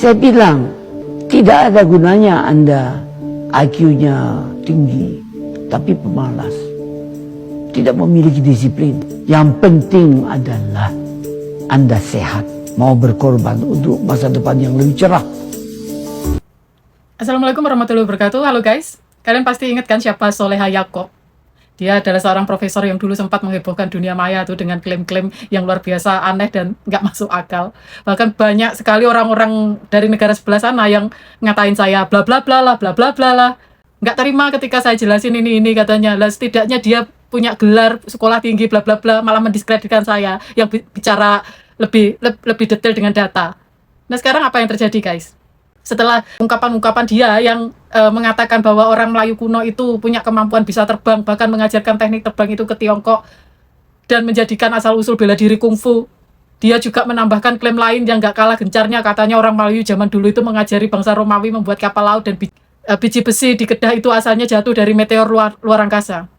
Saya bilang, tidak ada gunanya Anda IQ-nya tinggi, tapi pemalas, tidak memiliki disiplin. Yang penting adalah Anda sehat, mau berkorban untuk masa depan yang lebih cerah. Assalamualaikum warahmatullahi wabarakatuh. Halo guys, kalian pasti ingat kan siapa Soleha Yaakob? Dia adalah seorang profesor yang dulu sempat menghebohkan dunia maya tuh dengan klaim-klaim yang luar biasa aneh dan nggak masuk akal. Bahkan banyak sekali orang-orang dari negara sebelah sana yang ngatain saya bla bla bla lah, bla bla bla lah. Nggak terima ketika saya jelasin ini katanya. Lah setidaknya dia punya gelar sekolah tinggi bla bla bla, malah mendiskreditkan saya yang bicara lebih detail dengan data. Nah sekarang apa yang terjadi guys? Setelah ungkapan-ungkapan dia yang mengatakan bahwa orang Melayu kuno itu punya kemampuan bisa terbang, bahkan mengajarkan teknik terbang itu ke Tiongkok, dan menjadikan asal-usul bela diri kungfu. Dia juga menambahkan klaim lain yang gak kalah gencarnya, katanya orang Melayu zaman dulu itu mengajari bangsa Romawi membuat kapal laut, dan biji besi di Kedah itu asalnya jatuh dari meteor luar angkasa.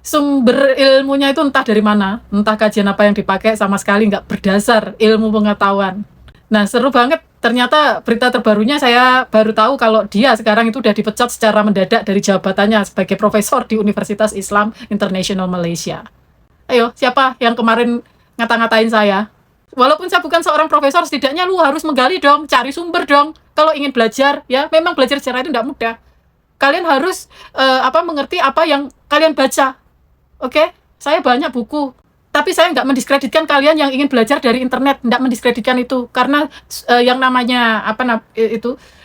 Sumber ilmunya itu entah dari mana, entah kajian apa yang dipakai, sama sekali nggak berdasar ilmu pengetahuan. Nah seru banget. Ternyata berita terbarunya saya baru tahu kalau dia sekarang itu udah dipecat secara mendadak dari jabatannya sebagai profesor di Universitas Islam International Malaysia. Ayo, siapa yang kemarin ngata-ngatain saya? Walaupun saya bukan seorang profesor, setidaknya lu harus menggali dong, cari sumber dong. Kalau ingin belajar, ya memang belajar sejarah itu tidak mudah. Kalian harus mengerti apa yang kalian baca. Oke? Saya banyak buku. Tapi saya nggak mendiskreditkan kalian yang ingin belajar dari internet, nggak mendiskreditkan itu, karena yang namanya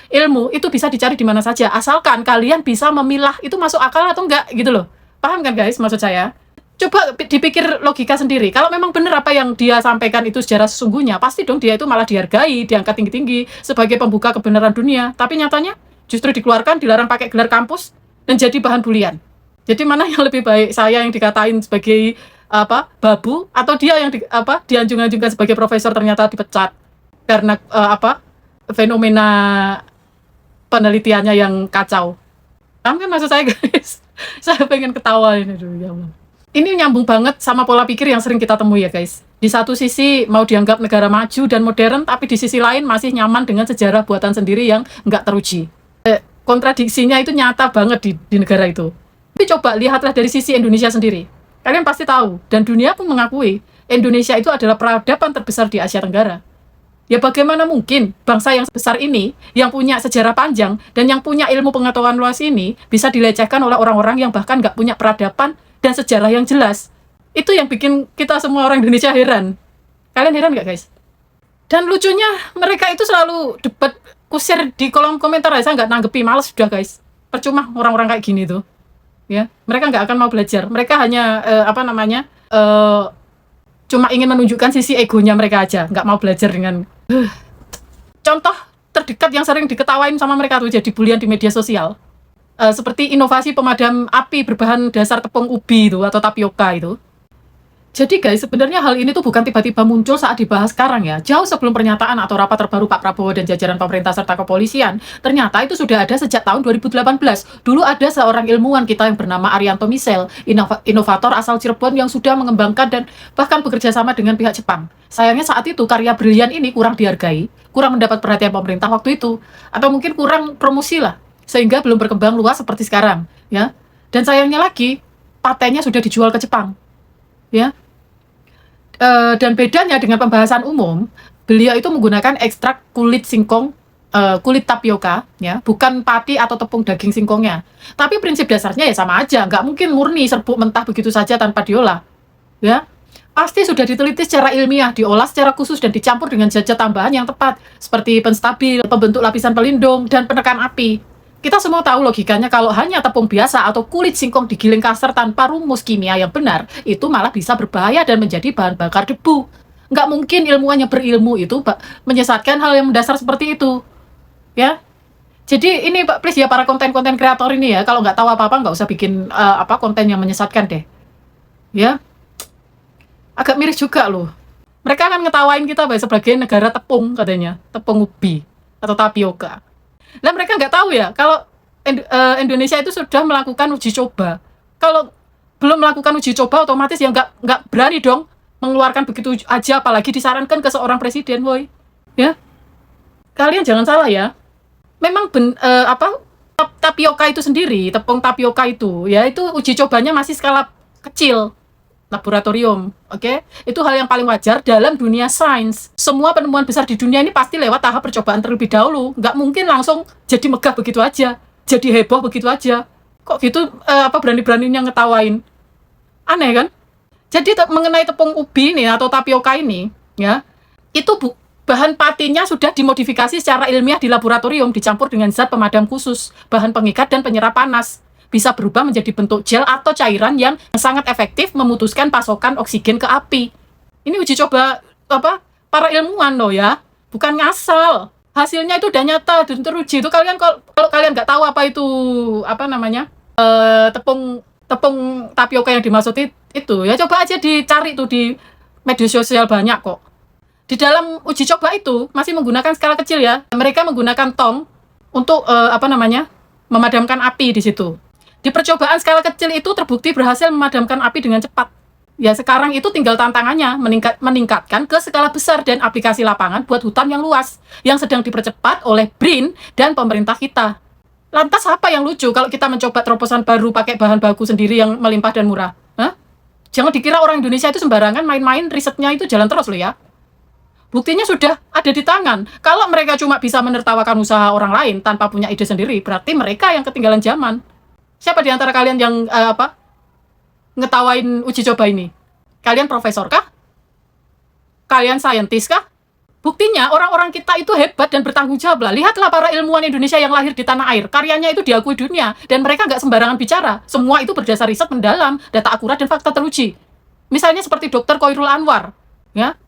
ilmu itu bisa dicari di mana saja, asalkan kalian bisa memilah itu masuk akal atau enggak gitu loh. Paham kan guys maksud saya? Coba dipikir logika sendiri. Kalau memang benar apa yang dia sampaikan itu sejarah sesungguhnya, pasti dong dia itu malah dihargai, diangkat tinggi-tinggi sebagai pembuka kebenaran dunia. Tapi nyatanya justru dikeluarkan, dilarang pakai gelar kampus dan jadi bahan bulian. Jadi mana yang lebih baik, saya yang dikatain sebagai babu, atau dia yang dianjung-anjungkan sebagai profesor ternyata dipecat karena fenomena penelitiannya yang kacau. Paham kan maksud saya guys? Saya pengen ketawa ini dulu ya Allah. Ini nyambung banget sama pola pikir yang sering kita temui ya guys. Di satu sisi mau dianggap negara maju dan modern, tapi di sisi lain masih nyaman dengan sejarah buatan sendiri yang nggak teruji. Kontradiksinya itu nyata banget di negara itu. Tapi coba lihatlah dari sisi Indonesia sendiri. Kalian pasti tahu, dan dunia pun mengakui, Indonesia itu adalah peradaban terbesar di Asia Tenggara. Ya bagaimana mungkin bangsa yang besar ini, yang punya sejarah panjang, dan yang punya ilmu pengetahuan luas ini, bisa dilecehkan oleh orang-orang yang bahkan nggak punya peradaban dan sejarah yang jelas. Itu yang bikin kita semua orang Indonesia heran. Kalian heran nggak guys? Dan lucunya, mereka itu selalu debat kusir di kolom komentar, saya nggak nanggepi, males sudah guys. Percuma orang-orang kayak gini tuh. Ya, mereka nggak akan mau belajar. Mereka hanya cuma ingin menunjukkan sisi egonya mereka aja, nggak mau belajar dengan contoh terdekat yang sering diketawain sama mereka tuh jadi bulian di media sosial, seperti inovasi pemadam api berbahan dasar tepung ubi itu atau tapioka itu. Jadi guys, sebenarnya hal ini tuh bukan tiba-tiba muncul saat dibahas sekarang ya. Jauh sebelum pernyataan atau rapat terbaru Pak Prabowo dan jajaran pemerintah serta kepolisian, ternyata itu sudah ada sejak tahun 2018. Dulu ada seorang ilmuwan kita yang bernama Arianto Misel, inovator asal Cirebon yang sudah mengembangkan dan bahkan bekerja sama dengan pihak Jepang. Sayangnya saat itu karya brilian ini kurang dihargai, kurang mendapat perhatian pemerintah waktu itu, atau mungkin kurang promosi lah, sehingga belum berkembang luas seperti sekarang, ya. Dan sayangnya lagi, patennya sudah dijual ke Jepang, ya. Dan bedanya dengan pembahasan umum, beliau itu menggunakan ekstrak kulit singkong, kulit tapioka, ya, bukan pati atau tepung daging singkongnya. Tapi prinsip dasarnya ya sama aja, nggak mungkin murni serbuk mentah begitu saja tanpa diolah, ya. Pasti sudah diteliti secara ilmiah, diolah secara khusus dan dicampur dengan zat tambahan yang tepat, seperti penstabil, pembentuk lapisan pelindung, dan penekan api. Kita semua tahu logikanya kalau hanya tepung biasa atau kulit singkong digiling kasar tanpa rumus kimia yang benar, itu malah bisa berbahaya dan menjadi bahan bakar debu. Nggak mungkin ilmuwan yang berilmu itu menyesatkan hal yang mendasar seperti itu. Ya, jadi ini Pak, please ya para konten-konten kreator ini ya, kalau nggak tahu apa-apa nggak usah bikin konten yang menyesatkan deh. Ya, agak miris juga loh. Mereka akan ngetawain kita sebagai negara tepung katanya, tepung ubi atau tapioka. Nah mereka nggak tahu ya kalau Indonesia itu sudah melakukan uji coba. Kalau belum melakukan uji coba otomatis ya nggak berani dong mengeluarkan begitu aja, apalagi disarankan ke seorang presiden, woi, ya. kalian jangan salah ya. Memang tapioka itu sendiri, tepung tapioka itu, ya itu uji cobanya masih skala kecil, laboratorium, oke? Itu hal yang paling wajar dalam dunia sains. Semua penemuan besar di dunia ini pasti lewat tahap percobaan terlebih dahulu. Nggak mungkin langsung jadi megah begitu aja, jadi heboh begitu aja. Kok gitu berani-beraninya ngetawain? Aneh kan? Jadi mengenai tepung ubi nih atau tapioka ini, ya, itu bahan patinya sudah dimodifikasi secara ilmiah di laboratorium, dicampur dengan zat pemadam khusus, bahan pengikat dan penyerap panas. Bisa berubah menjadi bentuk gel atau cairan yang sangat efektif memutuskan pasokan oksigen ke api. Ini uji coba para ilmuwan loh ya, bukan ngasal. Hasilnya itu udah nyata dan teruji. Itu kalian kalau kalian nggak tahu apa itu tepung tapioka yang dimaksud itu ya coba aja dicari tuh di media sosial banyak kok. Di dalam uji coba itu masih menggunakan skala kecil ya. Mereka menggunakan tong untuk memadamkan api di situ. Di percobaan skala kecil itu terbukti berhasil memadamkan api dengan cepat. Ya sekarang itu tinggal tantangannya meningkatkan ke skala besar dan aplikasi lapangan buat hutan yang luas yang sedang dipercepat oleh BRIN dan pemerintah kita. Lantas apa yang lucu kalau kita mencoba terobosan baru pakai bahan baku sendiri yang melimpah dan murah? Hah? Jangan dikira orang Indonesia itu sembarangan main-main, risetnya itu jalan terus loh ya. Buktinya sudah ada di tangan. Kalau mereka cuma bisa menertawakan usaha orang lain tanpa punya ide sendiri, berarti mereka yang ketinggalan zaman. Siapa di antara kalian yang ngetawain uji coba ini? Kalian profesor kah? Kalian saintis kah? Buktinya orang-orang kita itu hebat dan bertanggung jawab lah. Lihatlah para ilmuwan Indonesia yang lahir di tanah air. Karyanya itu diakui dunia. Dan mereka nggak sembarangan bicara. Semua itu berdasar riset mendalam, data akurat dan fakta teruji. Misalnya seperti Dr. Khoirul Anwar. Ya,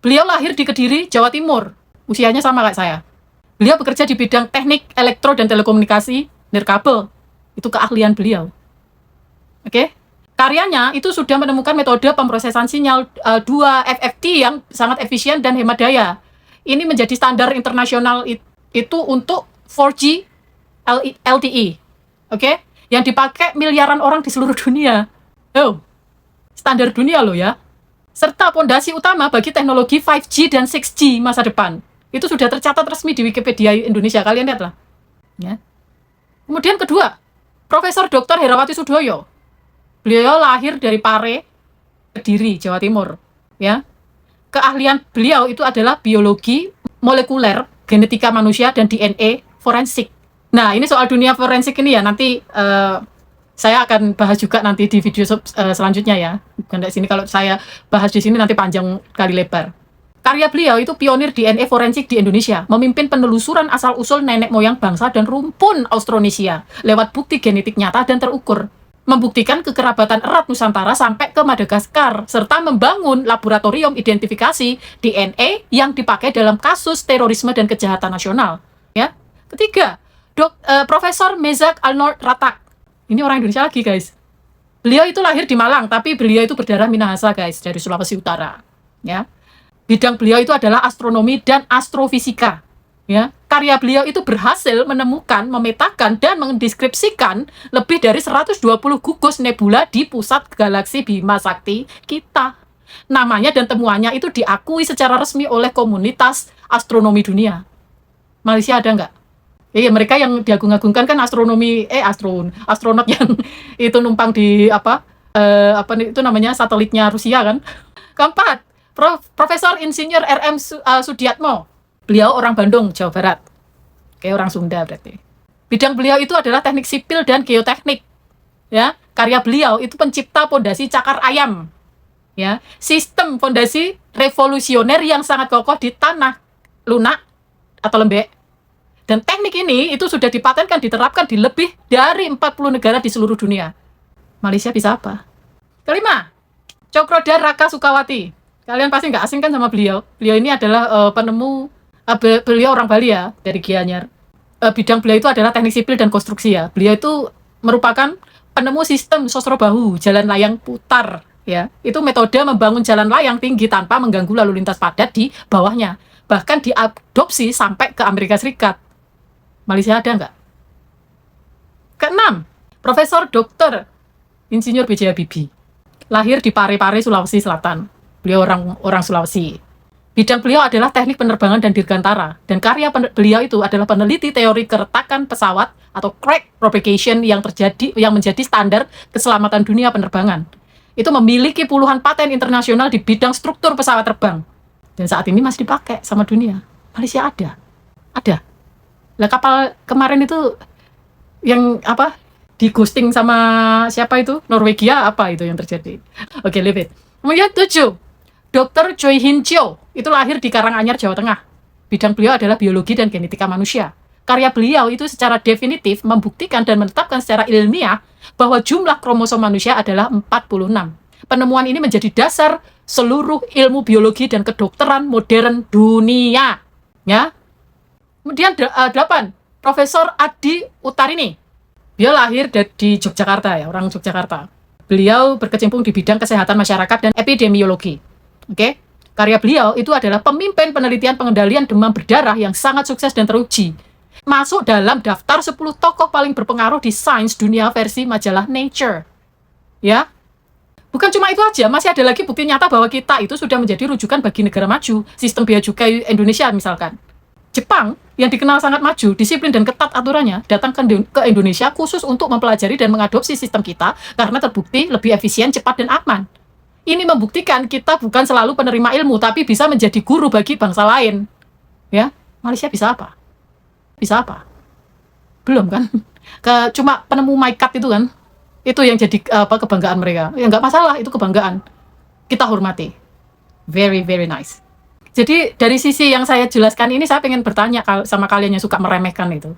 beliau lahir di Kediri, Jawa Timur. Usianya sama kayak saya. Beliau bekerja di bidang teknik elektro dan telekomunikasi, nirkabel. Itu keahlian beliau. Oke? Karyanya itu sudah menemukan metode pemrosesan sinyal 2FFT yang sangat efisien dan hemat daya. Ini menjadi standar internasional itu untuk 4G LTE. Oke? Yang dipakai miliaran orang di seluruh dunia. Oh, standar dunia loh ya. Serta pondasi utama bagi teknologi 5G dan 6G masa depan. Itu sudah tercatat resmi di Wikipedia Indonesia. Kalian lihatlah. Ya. Kemudian kedua, Profesor Dr. Herawati Sudoyo. Beliau lahir dari Pare, Kediri, Jawa Timur. Ya. Keahlian beliau itu adalah biologi molekuler, genetika manusia, dan DNA forensik. Nah, ini soal dunia forensik ini ya, nanti saya akan bahas juga nanti di video selanjutnya ya. Bukan di sini, kalau saya bahas di sini nanti panjang kali lebar. Karya beliau itu pionir DNA forensik di Indonesia, memimpin penelusuran asal-usul nenek moyang bangsa dan rumpun Austronesia lewat bukti genetik nyata dan terukur. Membuktikan kekerabatan erat Nusantara sampai ke Madagaskar, serta membangun laboratorium identifikasi DNA yang dipakai dalam kasus terorisme dan kejahatan nasional. Ya. Ketiga, Profesor Mezak Alnord Ratak. Ini orang Indonesia lagi, guys. Beliau itu lahir di Malang, tapi beliau itu berdarah Minahasa, guys, dari Sulawesi Utara. Ya. Bidang beliau itu adalah astronomi dan astrofisika. Ya. Karya beliau itu berhasil menemukan, memetakan, dan mendeskripsikan lebih dari 120 gugus nebula di pusat galaksi Bima Sakti kita. Namanya dan temuannya itu diakui secara resmi oleh komunitas astronomi dunia. Malaysia ada nggak? Ya, mereka yang diagung-agungkan kan astronot yang itu numpang di itu namanya satelitnya Rusia kan. Keempat, Profesor Insinyur RM Sudiatmo. Beliau orang Bandung, Jawa Barat. Kayak orang Sunda berarti. Bidang beliau itu adalah teknik sipil dan geoteknik. Ya, karya beliau itu pencipta pondasi cakar ayam. Ya, sistem pondasi revolusioner yang sangat kokoh di tanah lunak atau lembek. Dan teknik ini itu sudah dipatenkan, diterapkan di lebih dari 40 negara di seluruh dunia. Malaysia bisa apa? Kelima, Cokrodar Raka Sukawati. Kalian pasti nggak asing kan sama beliau. Beliau ini adalah beliau orang Bali ya, dari Gianyar. Bidang beliau itu adalah teknik sipil dan konstruksi ya. Beliau itu merupakan penemu sistem Sosrobahu, jalan layang putar. Ya, itu metode membangun jalan layang tinggi tanpa mengganggu lalu lintas padat di bawahnya. Bahkan diadopsi sampai ke Amerika Serikat. Malaysia ada nggak? Keenam, Profesor Dr. Insinyur B.J. Habibie. Lahir di Pare-Pare, Sulawesi Selatan. Beliau orang Sulawesi. Bidang beliau adalah teknik penerbangan dan dirgantara, dan karya beliau itu adalah peneliti teori keretakan pesawat atau crack propagation yang menjadi standar keselamatan dunia penerbangan. Itu memiliki puluhan paten internasional di bidang struktur pesawat terbang, dan saat ini masih dipakai sama dunia. Malaysia ada. Lah kapal kemarin itu yang apa di ghosting sama siapa itu, Norwegia, apa itu yang terjadi? Oke, leave it. Kemudian 7, Dr. Choi Hin Chio itu lahir di Karanganyar, Jawa Tengah. Bidang beliau adalah biologi dan genetika manusia. Karya beliau itu secara definitif membuktikan dan menetapkan secara ilmiah bahwa jumlah kromosom manusia adalah 46. Penemuan ini menjadi dasar seluruh ilmu biologi dan kedokteran modern dunia. Ya. Kemudian 8, Profesor Adi Utarini. Dia lahir di Yogyakarta, ya, orang Yogyakarta. Beliau berkecimpung di bidang kesehatan masyarakat dan epidemiologi. Oke? Karya beliau itu adalah pemimpin penelitian pengendalian demam berdarah yang sangat sukses dan teruji. Masuk dalam daftar 10 tokoh paling berpengaruh di sains dunia versi majalah Nature. Ya? Bukan cuma itu aja, masih ada lagi bukti nyata bahwa kita itu sudah menjadi rujukan bagi negara maju. Sistem bea cukai Indonesia misalkan. Jepang yang dikenal sangat maju, disiplin dan ketat aturannya, datang ke Indonesia khusus untuk mempelajari dan mengadopsi sistem kita karena terbukti lebih efisien, cepat, dan aman. Ini membuktikan kita bukan selalu penerima ilmu, tapi bisa menjadi guru bagi bangsa lain. Ya, Malaysia bisa apa? Bisa apa? Belum kan? Cuma penemu MyCat itu kan, itu yang jadi kebanggaan mereka. Ya nggak masalah, itu kebanggaan. Kita hormati. Very, very nice. Jadi dari sisi yang saya jelaskan ini, saya pengen bertanya sama kalian yang suka meremehkan itu.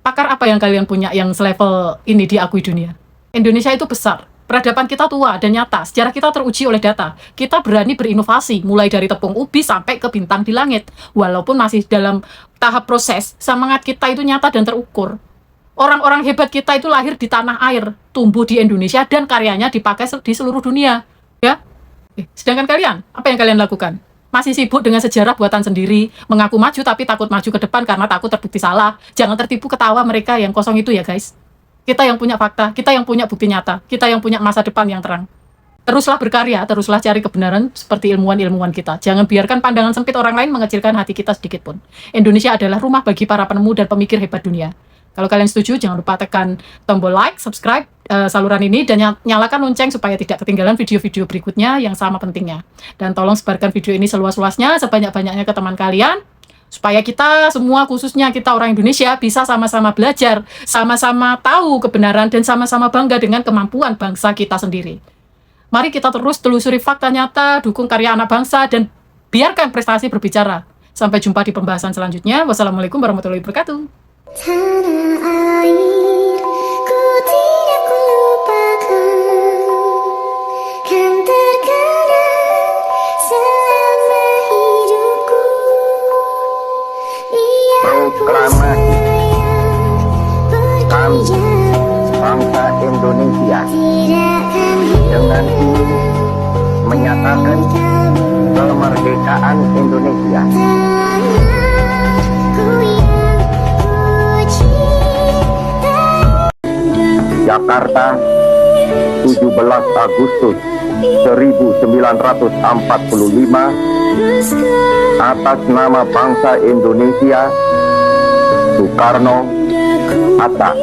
Pakar apa yang kalian punya yang selevel ini diakui dunia? Indonesia itu besar. Peradaban kita tua dan nyata, sejarah kita teruji oleh data. Kita berani berinovasi, mulai dari tepung ubi sampai ke bintang di langit. Walaupun masih dalam tahap proses, semangat kita itu nyata dan terukur. Orang-orang hebat kita itu lahir di tanah air, tumbuh di Indonesia, dan karyanya dipakai di seluruh dunia. Ya? Sedangkan kalian, apa yang kalian lakukan? Masih sibuk dengan sejarah buatan sendiri, mengaku maju tapi takut maju ke depan karena takut terbukti salah. Jangan tertipu ketawa mereka yang kosong itu ya guys. Kita yang punya fakta, kita yang punya bukti nyata, kita yang punya masa depan yang terang. Teruslah berkarya, teruslah cari kebenaran seperti ilmuwan-ilmuwan kita. Jangan biarkan pandangan sempit orang lain mengecilkan hati kita sedikit pun. Indonesia adalah rumah bagi para penemu dan pemikir hebat dunia. Kalau kalian setuju, jangan lupa tekan tombol like, subscribe saluran ini, dan nyalakan lonceng supaya tidak ketinggalan video-video berikutnya yang sama pentingnya. Dan tolong sebarkan video ini seluas-luasnya, sebanyak-banyaknya ke teman kalian, supaya kita semua, khususnya kita orang Indonesia, bisa sama-sama belajar, sama-sama tahu kebenaran, dan sama-sama bangga dengan kemampuan bangsa kita sendiri. Mari kita terus telusuri fakta nyata, dukung karya anak bangsa, dan biarkan prestasi berbicara. Sampai jumpa di pembahasan selanjutnya. Wassalamualaikum warahmatullahi wabarakatuh. Tanah air, ku tidak lupakan, kan terkenang selama hidupku. Ia Proklamasi kami bangsa Indonesia dengan ini menyatakan kemerdekaan Indonesia. Jakarta, 17 Agustus 1945, atas nama bangsa Indonesia, Soekarno, Hatta.